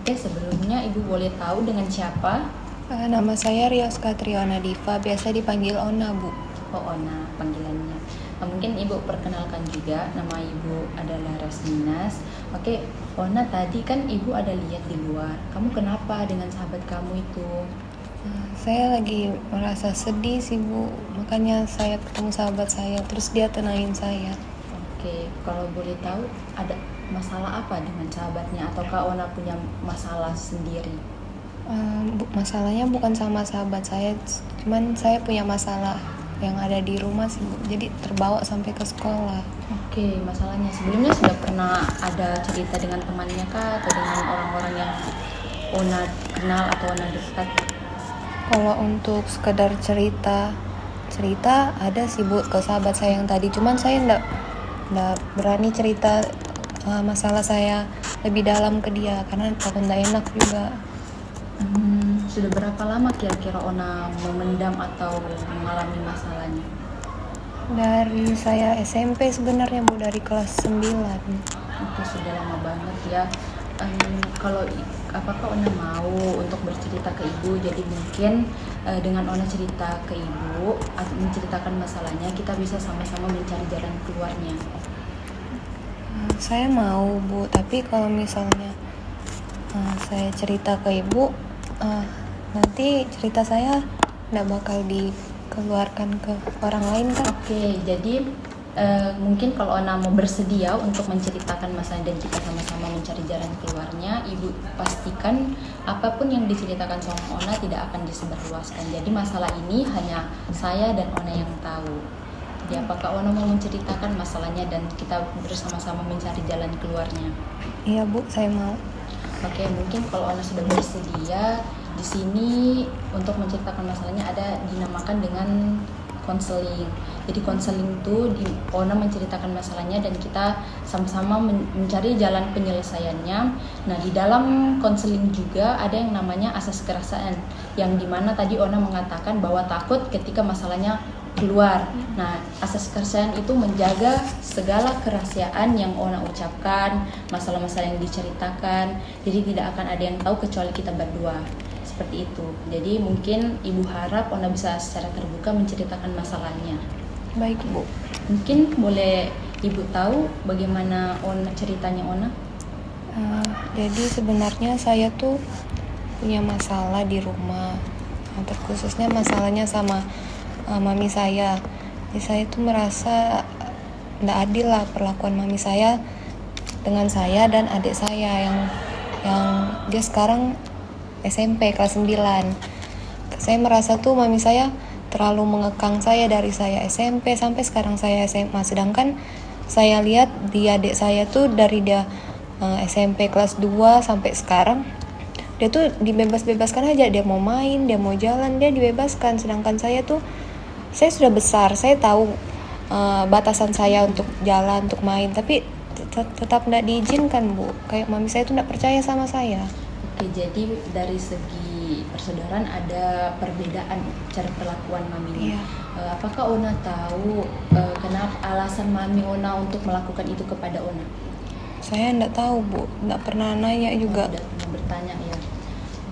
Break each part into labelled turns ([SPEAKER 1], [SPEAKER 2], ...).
[SPEAKER 1] Oke, sebelumnya Ibu boleh tahu dengan siapa?
[SPEAKER 2] Nama saya Rioska Triona Diva, biasa dipanggil Ona, Bu.
[SPEAKER 1] Oh, Ona panggilannya. Mungkin Ibu perkenalkan juga, nama Ibu adalah Rasminas. Oke, Ona, tadi kan Ibu ada lihat di luar. Kamu kenapa dengan sahabat kamu itu?
[SPEAKER 2] Saya lagi merasa sedih sih, Bu. Makanya saya ketemu sahabat saya, terus dia tenangin saya.
[SPEAKER 1] Oke, kalau boleh tahu ada masalah apa dengan sahabatnya, ataukah Ona punya masalah sendiri?
[SPEAKER 2] Masalahnya bukan sama sahabat saya, cuman saya punya masalah yang ada di rumah sih, Bu. Jadi terbawa sampai ke sekolah.
[SPEAKER 1] Oke, masalahnya sebelumnya sudah pernah ada cerita dengan temannya kah, atau dengan orang-orang yang Ona kenal atau Ona dekat?
[SPEAKER 2] Kalau untuk sekedar cerita ada sih, Bu, ke sahabat saya yang tadi. Cuman saya nggak berani cerita masalah saya lebih dalam ke dia karena takut nggak enak juga.
[SPEAKER 1] Sudah berapa lama kira-kira Ona memendam atau mengalami masalahnya?
[SPEAKER 2] Dari saya SMP sebenarnya, Bu, dari kelas 9.
[SPEAKER 1] Oke, sudah lama banget ya. Kalau apakah Ona mau untuk bercerita ke Ibu? Jadi mungkin dengan Ona cerita ke Ibu atau menceritakan masalahnya, kita bisa sama-sama mencari jalan keluarnya.
[SPEAKER 2] Saya mau, Bu, tapi kalau misalnya saya cerita ke Ibu, nanti cerita saya nggak bakal dikeluarkan ke orang lain kan?
[SPEAKER 1] Oke, jadi mungkin kalau Ona mau bersedia untuk menceritakan masalah dan kita sama-sama mencari jalan keluarnya, Ibu pastikan apapun yang diceritakan sama Ona tidak akan disebarluaskan. Jadi masalah ini hanya saya dan Ona yang tahu. Jadi apakah Ona mau menceritakan masalahnya dan kita bersama-sama mencari jalan keluarnya?
[SPEAKER 2] Iya, Bu, saya mau.
[SPEAKER 1] Oke, mungkin kalau Ona sudah bersedia, di sini untuk menceritakan masalahnya ada dinamakan dengan konseling. Jadi konseling itu Ona menceritakan masalahnya dan kita sama-sama mencari jalan penyelesaiannya. Nah, di dalam konseling juga ada yang namanya asas kerahasiaan, yang dimana tadi Ona mengatakan bahwa takut ketika masalahnya keluar. Nah, asas kerahasiaan itu menjaga segala kerahasiaan yang Ona ucapkan, masalah-masalah yang diceritakan. Jadi tidak akan ada yang tahu kecuali kita berdua. Seperti itu. Jadi mungkin Ibu harap Ona bisa secara terbuka menceritakan masalahnya.
[SPEAKER 2] Baik, Bu.
[SPEAKER 1] Mungkin boleh Ibu tahu bagaimana ceritanya Ona?
[SPEAKER 2] Jadi sebenarnya saya tuh punya masalah di rumah, terkhususnya masalahnya sama mami saya. Jadi saya tuh merasa nggak adil lah perlakuan mami saya dengan saya dan adik saya yang dia sekarang SMP kelas 9. Saya merasa tuh mami saya terlalu mengekang saya dari saya SMP sampai sekarang saya SMA, sedangkan saya lihat di adik saya tuh dari dia SMP kelas 2 sampai sekarang dia tuh dibebas-bebaskan aja, dia mau main, dia mau jalan, dia dibebaskan. Sedangkan saya sudah besar, saya tahu batasan saya untuk jalan, untuk main, tapi tetap nggak diizinkan, Bu. Kayak mami saya tuh nggak percaya sama saya.
[SPEAKER 1] Oke, jadi dari segi persaudaraan ada perbedaan cara perlakuan maminya.
[SPEAKER 2] Iya.
[SPEAKER 1] Apakah Ona tahu kenapa alasan mami Ona untuk melakukan itu kepada Ona?
[SPEAKER 2] Saya nggak tahu, Bu, nggak pernah nanya juga.
[SPEAKER 1] Tidak pernah bertanya ya.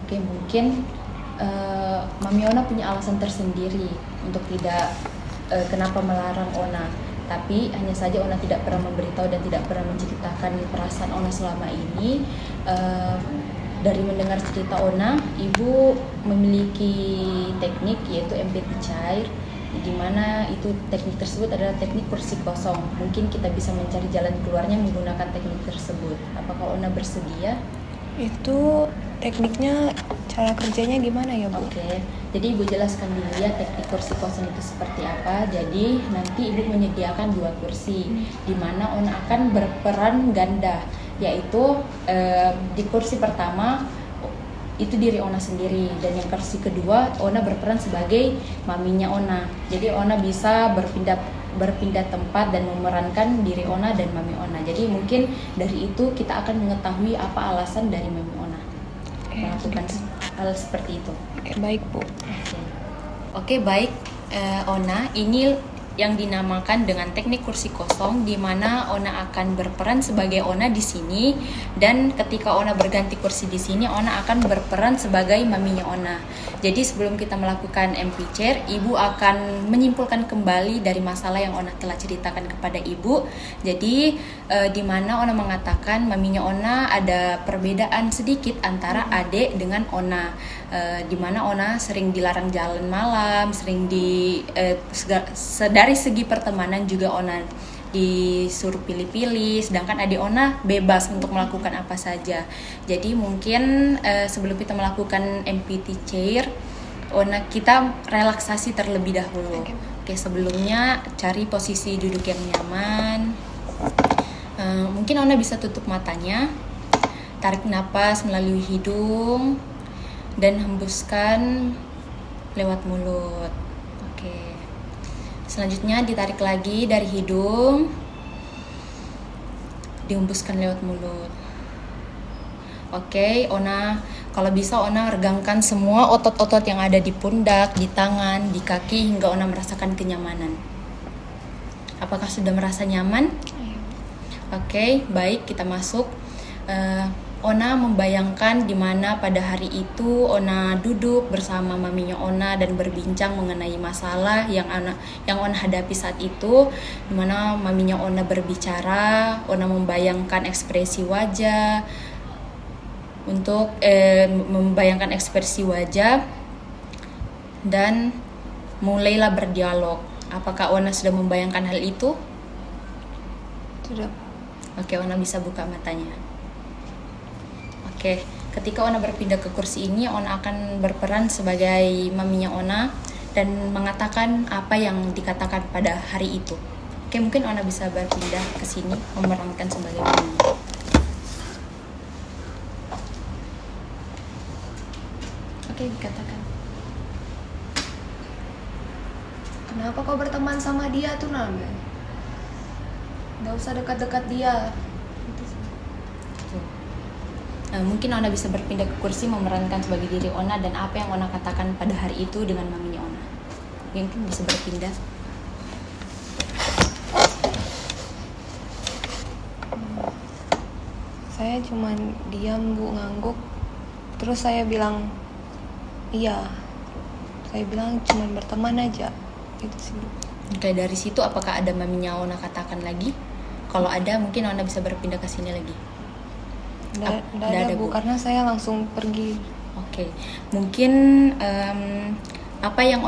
[SPEAKER 1] Oke, mungkin mami Ona punya alasan tersendiri untuk tidak kenapa melarang Ona. Tapi hanya saja Ona tidak pernah memberitahu dan tidak pernah menceritakan perasaan Ona selama ini. Dari mendengar cerita Ona, Ibu memiliki teknik yaitu empati cair, di mana itu teknik tersebut adalah teknik kursi kosong. Mungkin kita bisa mencari jalan keluarnya menggunakan teknik tersebut. Apakah Ona bersedia?
[SPEAKER 2] Itu tekniknya, cara kerjanya gimana ya, Bu?
[SPEAKER 1] Oke, jadi Ibu jelaskan dulu ya teknik kursi kosong itu seperti apa. Jadi nanti Ibu menyediakan 2 kursi, di mana Ona akan berperan ganda, yaitu di kursi pertama itu diri Ona sendiri, dan yang kursi kedua Ona berperan sebagai maminya Ona. Jadi Ona bisa berpindah tempat dan memerankan diri Ona dan mami Ona. Jadi mungkin dari itu kita akan mengetahui apa alasan dari mami Ona melakukan hal seperti itu.
[SPEAKER 2] Baik, Bu.
[SPEAKER 1] Oke, baik Ona, ini yang dinamakan dengan teknik kursi kosong, di mana Ona akan berperan sebagai Ona di sini, dan ketika Ona berganti kursi di sini, Ona akan berperan sebagai maminya Ona. Jadi sebelum kita melakukan MP Chair, Ibu akan menyimpulkan kembali dari masalah yang Ona telah ceritakan kepada Ibu. Jadi di mana Ona mengatakan maminya Ona ada perbedaan sedikit antara adik dengan Ona, di mana Ona sering dilarang jalan malam, sering dari segi pertemanan juga Ona disuruh pilih-pilih, sedangkan adik Ona bebas untuk melakukan apa saja. Jadi mungkin sebelum kita melakukan MPT Chair, kita relaksasi terlebih dahulu. Oke, sebelumnya cari posisi duduk yang nyaman. Mungkin Ona bisa tutup matanya, tarik napas melalui hidung dan hembuskan lewat mulut. Oke. Selanjutnya ditarik lagi dari hidung, dihembuskan lewat mulut. Oke, Ona, kalau bisa Ona regangkan semua otot-otot yang ada di pundak, di tangan, di kaki hingga Ona merasakan kenyamanan. Apakah sudah merasa nyaman? Oke, baik, kita masuk. Ona membayangkan di mana pada hari itu Ona duduk bersama maminya Ona dan berbincang mengenai masalah yang Ona hadapi saat itu, di mana maminya Ona berbicara. Ona membayangkan ekspresi wajah membayangkan ekspresi wajah dan mulailah berdialog. Apakah Ona sudah membayangkan hal itu?
[SPEAKER 2] Sudah.
[SPEAKER 1] Oke, Ona bisa buka matanya. Oke, ketika Ona berpindah ke kursi ini, Ona akan berperan sebagai maminya Ona dan mengatakan apa yang dikatakan pada hari itu. Oke, mungkin Ona bisa berpindah ke sini, memerankan sebagai mami. Oke, dikatakan.
[SPEAKER 2] Kenapa kau berteman sama dia tuh, Nabe? Gak usah dekat-dekat dia.
[SPEAKER 1] Mungkin Ona bisa berpindah ke kursi, memerankan sebagai diri Ona dan apa yang Ona katakan pada hari itu dengan maminya Ona. Mungkin bisa berpindah.
[SPEAKER 2] Saya cuma diam, Bu, ngangguk. Terus saya bilang, iya. Saya bilang cuma berteman aja. Gitu sih, Bu.
[SPEAKER 1] Oke, dari situ apakah ada maminya Ona katakan lagi? Kalau ada, mungkin Ona bisa berpindah ke sini lagi.
[SPEAKER 2] Nggak ada, Bu, karena saya langsung pergi.
[SPEAKER 1] Oke, mungkin apa yang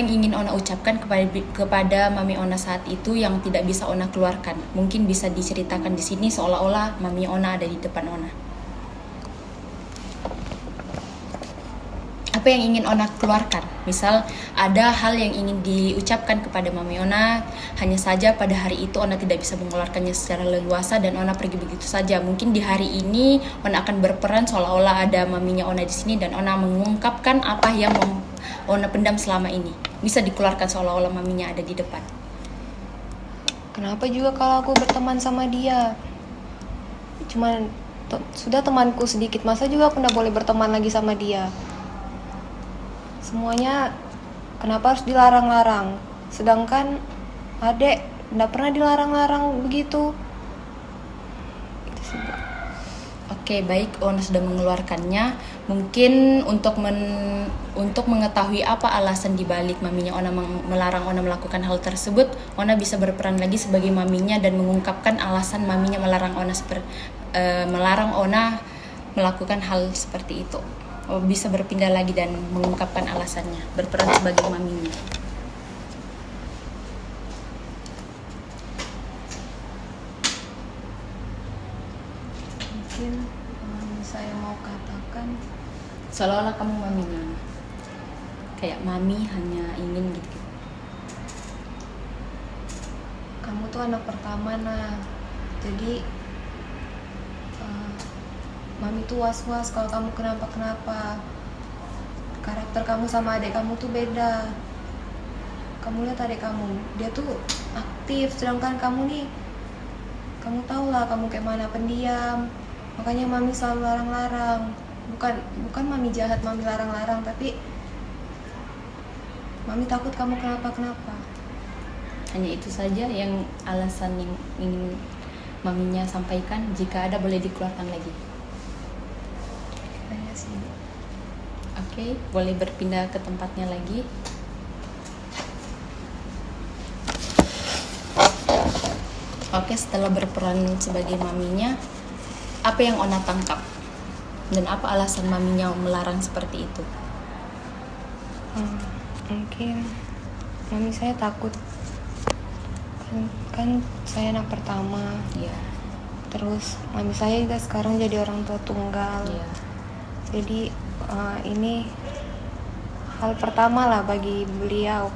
[SPEAKER 1] ingin Ona ucapkan kepada mami Ona saat itu yang tidak bisa Ona keluarkan, mungkin bisa diceritakan di sini seolah-olah mami Ona ada di depan Ona. Apa yang ingin Ona keluarkan? Misal ada hal yang ingin diucapkan kepada mami Ona, hanya saja pada hari itu Ona tidak bisa mengeluarkannya secara leluasa dan Ona pergi begitu saja. Mungkin di hari ini Ona akan berperan seolah-olah ada maminya Ona di sini dan Ona mengungkapkan apa yang Ona pendam selama ini. Bisa dikeluarkan seolah-olah maminya ada di depan.
[SPEAKER 2] Kenapa juga kalau aku berteman sama dia? Cuman sudah temanku sedikit, masa juga aku nggak boleh berteman lagi sama dia? Semuanya kenapa harus dilarang-larang? Sedangkan adek nggak pernah dilarang-larang begitu. Itu sih, Bu.
[SPEAKER 1] Oke, baik, Ona sudah mengeluarkannya. Mungkin untuk mengetahui apa alasan dibalik maminya Ona melarang Ona melakukan hal tersebut, Ona bisa berperan lagi sebagai maminya dan mengungkapkan alasan maminya melarang Ona melakukan hal seperti itu. Bisa berpindah lagi dan mengungkapkan alasannya, berperan sebagai maminya.
[SPEAKER 2] Mungkin saya mau katakan
[SPEAKER 1] Seolah-olah kamu maminya, kayak mami hanya ingin gitu.
[SPEAKER 2] kamu tuh anak pertama, nah. Jadi mami tuh was-was kalau kamu kenapa-kenapa. Karakter kamu sama adik kamu tuh beda. Kamu lihat adik kamu, dia tuh aktif, sedangkan kamu nih, kamu tau lah kamu kayak mana, pendiam. Makanya mami selalu larang-larang. Bukan mami jahat, mami larang-larang, tapi Mami takut kamu kenapa-kenapa.
[SPEAKER 1] Hanya itu saja yang alasan yang ingin maminya sampaikan. Jika ada boleh dikeluarkan lagi.
[SPEAKER 2] Kayaknya sih Bu.
[SPEAKER 1] Oke, boleh berpindah ke tempatnya lagi. Oke, setelah berperan sebagai maminya, apa yang Ona tangkap? Dan apa alasan maminya melarang seperti itu?
[SPEAKER 2] Mungkin mami saya takut. Kan saya anak pertama.
[SPEAKER 1] Iya.
[SPEAKER 2] Terus mami saya juga sekarang jadi orang tua tunggal.
[SPEAKER 1] Iya.
[SPEAKER 2] Jadi ini hal pertama lah bagi beliau.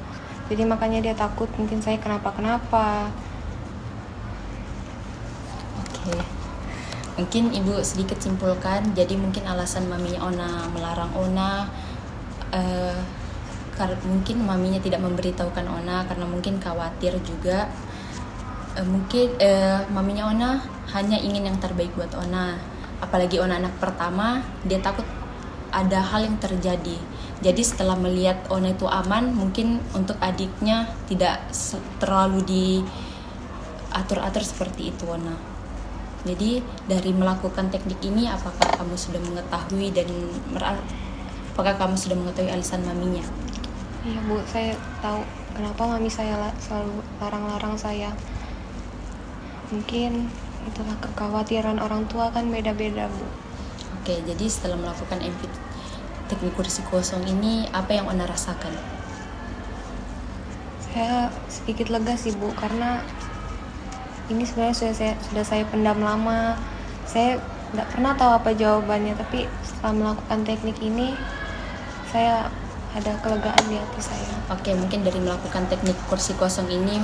[SPEAKER 2] Jadi makanya dia takut mungkin saya kenapa-kenapa.
[SPEAKER 1] Oke. Mungkin Ibu sedikit simpulkan. Jadi mungkin alasan maminya Ona melarang Ona mungkin maminya tidak memberitahukan Ona karena mungkin khawatir juga. Mungkin maminya Ona hanya ingin yang terbaik buat Ona. Apalagi Ona anak pertama, dia takut ada hal yang terjadi. Jadi setelah melihat Ona itu aman, mungkin untuk adiknya tidak terlalu diatur-atur seperti itu Ona. Jadi dari melakukan teknik ini, apakah kamu sudah mengetahui alasan maminya?
[SPEAKER 2] Iya Bu, saya tahu kenapa mami saya selalu larang-larang saya. Mungkin itulah kekhawatiran orang tua kan beda-beda Bu.
[SPEAKER 1] Oke, jadi setelah melakukan teknik kursi kosong ini, apa yang Ona rasakan?
[SPEAKER 2] Saya sedikit lega sih Bu, karena ini sebenarnya sudah saya pendam lama. Saya nggak pernah tahu apa jawabannya, tapi setelah melakukan teknik ini, saya ada kelegaan di hati saya.
[SPEAKER 1] Oke, mungkin dari melakukan teknik kursi kosong ini,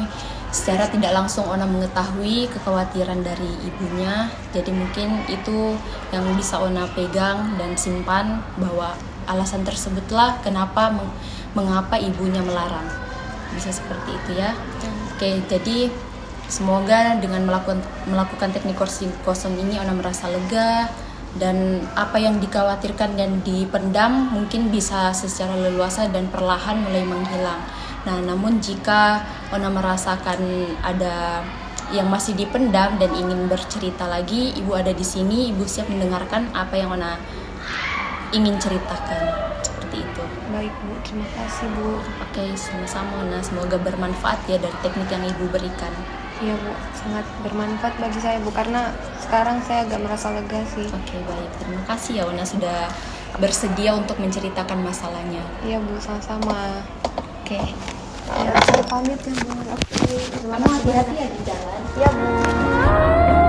[SPEAKER 1] secara tidak langsung Ona mengetahui kekhawatiran dari ibunya. Jadi mungkin itu yang bisa Ona pegang dan simpan, bahwa alasan tersebutlah mengapa ibunya melarang. Bisa seperti itu ya. Oke, jadi semoga dengan melakukan teknik kursi kosong ini Ona merasa lega, dan apa yang dikhawatirkan dan dipendam mungkin bisa secara leluasa dan perlahan mulai menghilang. Nah, namun jika Ona merasakan ada yang masih dipendam dan ingin bercerita lagi, Ibu ada di sini, Ibu siap mendengarkan apa yang Ona ingin ceritakan. Seperti itu.
[SPEAKER 2] Baik Bu, terima kasih Bu.
[SPEAKER 1] Oke, sama-sama Ona. Semoga bermanfaat ya dari teknik yang Ibu berikan.
[SPEAKER 2] Iya Bu, sangat bermanfaat bagi saya Bu, karena sekarang saya agak merasa lega sih.
[SPEAKER 1] Oke, baik. Terima kasih ya Ona sudah bersedia untuk menceritakan masalahnya.
[SPEAKER 2] Iya Bu, sama-sama.
[SPEAKER 1] Oke.
[SPEAKER 2] Ya, saya pamit ya Bu. Oke, terima kasih.
[SPEAKER 1] Hati-hati ya di jalan.
[SPEAKER 2] Iya Bu.